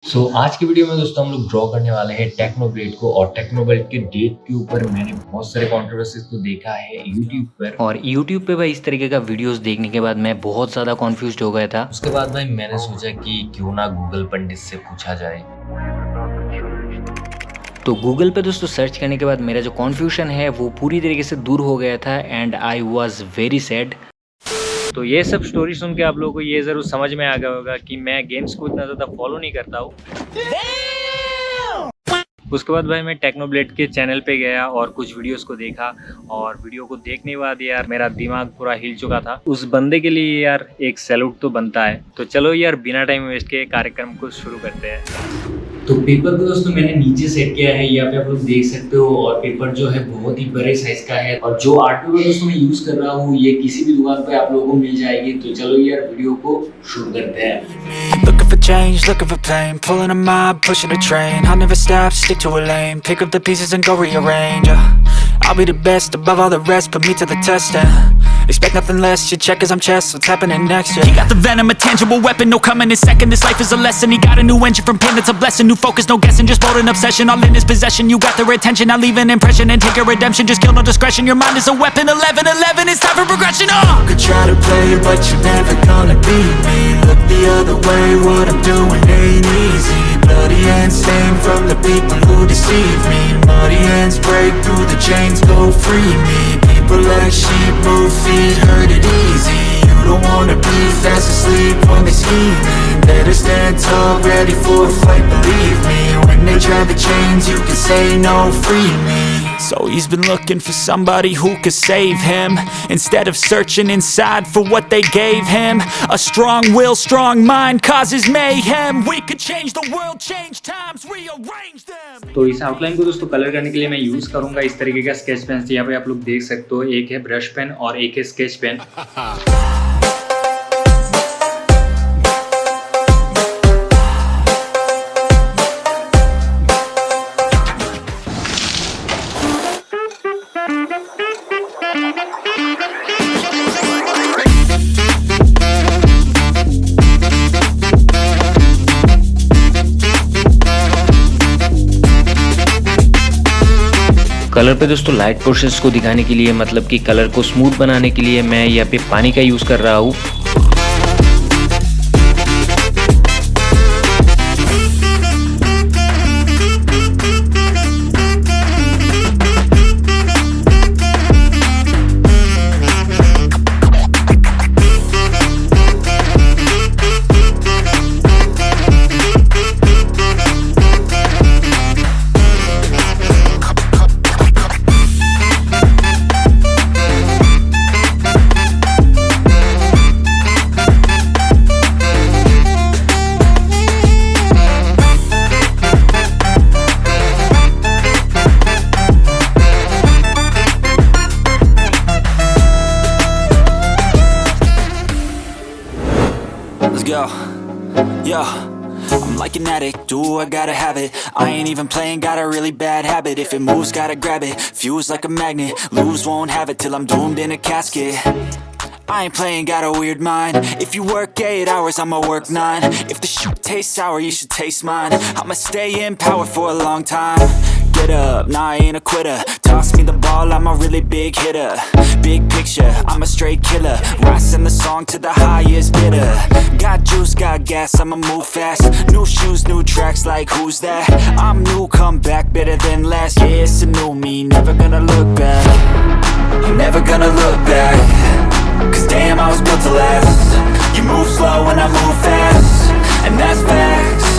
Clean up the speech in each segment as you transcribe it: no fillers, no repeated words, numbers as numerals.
आज की वीडियो में दोस्तों हम लोग ड्रॉ करने वाले हैं टेक्नोब्लेड को। और टेक्नोब्लेड के डेट के ऊपर मैंने बहुत सारे कंट्रोवर्सीज को देखा है यूट्यूब पर। और यूट्यूब पे भाई इस तरीके का वीडियोस देखने के बाद मैं बहुत ज्यादा कंफ्यूज्ड हो गया था। उसके बाद भाई मैंने सोचा कि क्यों ना गूगल पंडित से पूछा जाए। तो गूगल पे दोस्तों सर्च करने के बाद मेरा जो कन्फ्यूजन है वो पूरी तरीके से दूर हो गया था and I was very sad. तो ये सब स्टोरी सुन के आप लोगों को ये जरूर समझ में आ गया होगा कि मैं गेम्स को इतना ज़्यादा फॉलो नहीं करता हूँ। उसके बाद भाई मैं टेक्नोब्लेड के चैनल पे गया और कुछ वीडियोस को देखा। और वीडियो को देखने के बाद यार मेरा दिमाग पूरा हिल चुका था। उस बंदे के लिए यार एक सैल्यूट तो बनता है। तो चलो यार बिना टाइम वेस्ट के कार्यक्रम को शुरू करते हैं। तो पेपर को दोस्तों मैंने नीचे सेट किया है, यहाँ पे आप लोग देख सकते हो। और पेपर जो है बहुत ही बड़े साइज का है। और जो आर्ट पेपर दोस्तों मैं यूज कर रहा हूँ ये किसी भी दुकान पे आप लोगों को मिल जाएगी। तो चलो यार वीडियो को शुरू करते हैं। Looking for change, looking for pain, pulling a mob, pushing a train. I'll never stop, stick to a lane, pick up the pieces and go rearrange. I'll be the best above all the rest, put me to the test and expect nothing less. Your check is I'm chess, what's happening next? Yeah. He got the venom, a tangible weapon, no coming in second. This life is a lesson. He got a new engine from pain, that's a blessing. New focus, no guessing, just bold and obsession. All in his possession, you got their attention. I leave an impression and take a redemption. Just kill no discretion. Your mind is a weapon. 11-11, it's time for progression. You could try to play it, but you're never gonna beat me. Look the other way, what I'm doing ain't easy. Bloody hands stained from the people who deceive me. Muddy hands break through the chains, go free me. People like sheep move feet, hurt it easy. You don't wanna be fast asleep when they scheming. Better stand tall, ready for a fight, believe me. When they try the chains, you can say no, free me. So he's been looking for somebody who could save him, instead of searching inside for what they gave him. A strong will, strong mind causes mayhem. We could change the world, change times, rearrange them. तो इस outline को दोस्तों colour करने के लिए मैं use करूंगा इस तरीके का स्केच पेन। यहाँ पे आप लोग देख सकते हो, एक है ब्रश पेन और एक है स्केच पेन। कलर पे दोस्तों लाइट प्रोसेस को दिखाने के लिए, मतलब कि कलर को स्मूथ बनाने के लिए मैं यहाँ पे पानी का यूज कर रहा हूँ। Let's go, yo. I'm like an addict, do I gotta have it. I ain't even playing, got a really bad habit. If it moves, gotta grab it, fuse like a magnet. Lose, won't have it till I'm doomed in a casket. I ain't playing, got a weird mind. If you work 8 hours, I'ma work 9. If the shit tastes sour, you should taste mine. I'ma stay in power for a long time. Get up, nah I ain't a quitter. Toss me the ball, I'm a really big hitter. Big picture, I'm a straight killer. Rising the song to the highest bidder. Got juice, got gas, I'ma move fast. New shoes, new tracks, like who's that? I'm new, come back, better than last. Yeah, it's a new me, never gonna look back. I'm never gonna look back. Cause damn, I was built to last. You move slow and I move fast, and that's facts.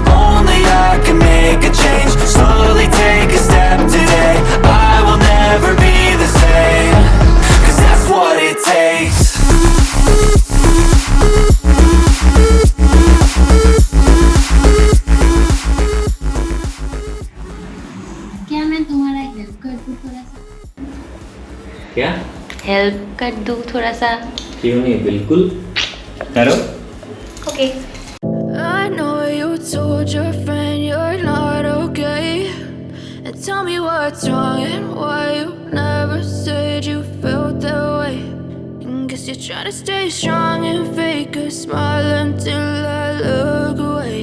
Only I can make a change. Slowly take a step today. I will never be the same. Cause that's what it takes. क्या मैं तुम्हारा help कर दूँ थोड़ा सा? क्या help कर दूँ थोड़ा सा? क्यों नहीं, बिल्कुल करो। Okay. I know you told your friend you're not okay, and tell me what's wrong and why you never said you felt that way. And guess you're trying to stay strong and fake a smile until I look away.